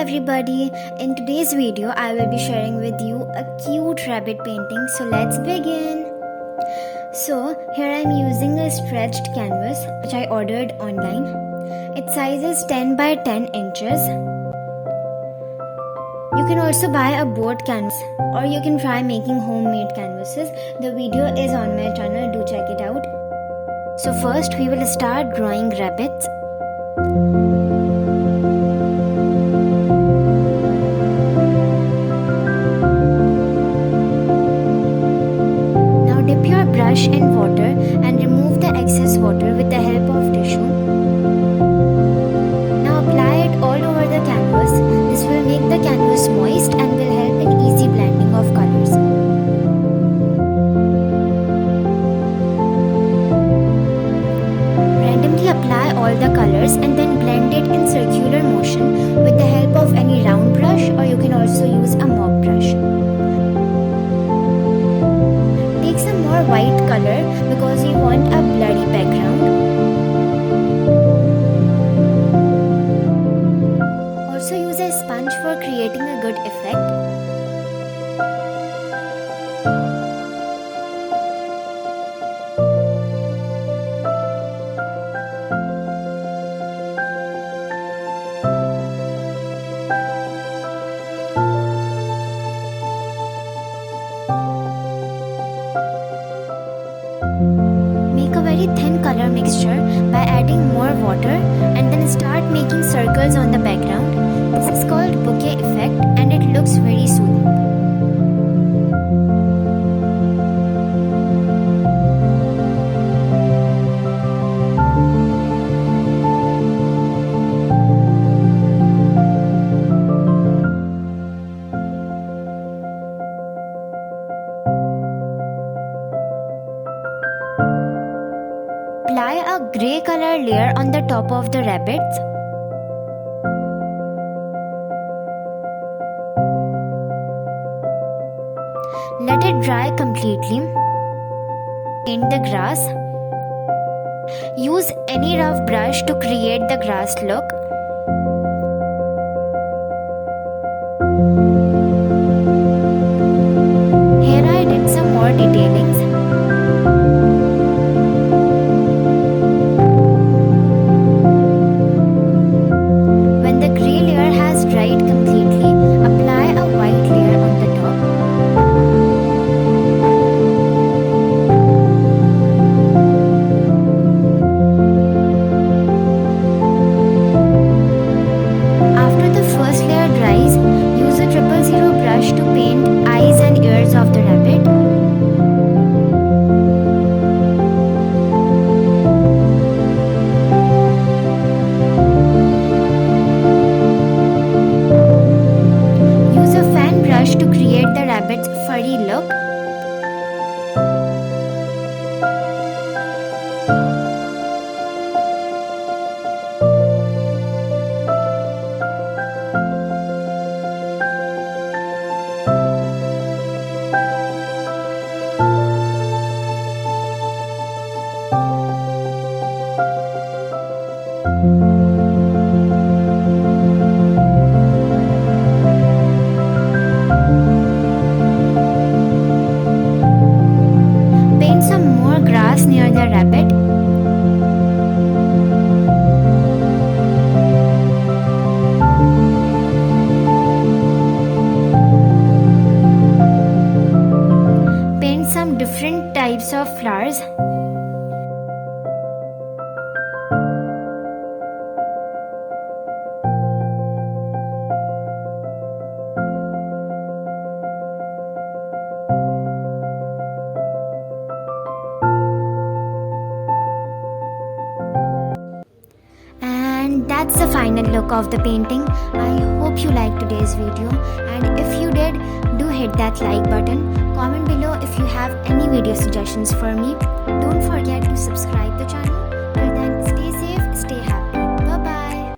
everybody, in today's video I will be sharing with you a cute rabbit painting, so let's begin. So here I am using a stretched canvas which I ordered online. Its size is 10 by 10 inches. You can also buy a board canvas or you can try making homemade canvases. The video is on my channel, do check it out. So first we will start drawing rabbits. Dip your brush in water and remove the excess water with the help of tissue. Now apply it all over the canvas. This will make the canvas moist and will help in easy blending of colors. Randomly apply all the colors and then blend it in circular motion with the help of any round brush, or you can also use a mop brush. Take some more white color because you want a bloody background. Also use a sponge for creating a good effect. Make a very thin color mixture by adding more water and then start making circles on the background. This is called bokeh effect and it looks very soothing. Apply a grey color layer on the top of the rabbits. Let it dry completely. Paint the grass. Use any rough brush to create the grass look. Here I did some more detailings. To paint eyes and ears of the rabbit. Use a fan brush to create the rabbit's furry look. Paint some more grass near the rabbit. Paint some different types of flowers. And that's the final look of the painting. I hope you liked today's video, and if you did, do hit that like button. Comment below if you have any video suggestions for me. Don't forget to subscribe the channel.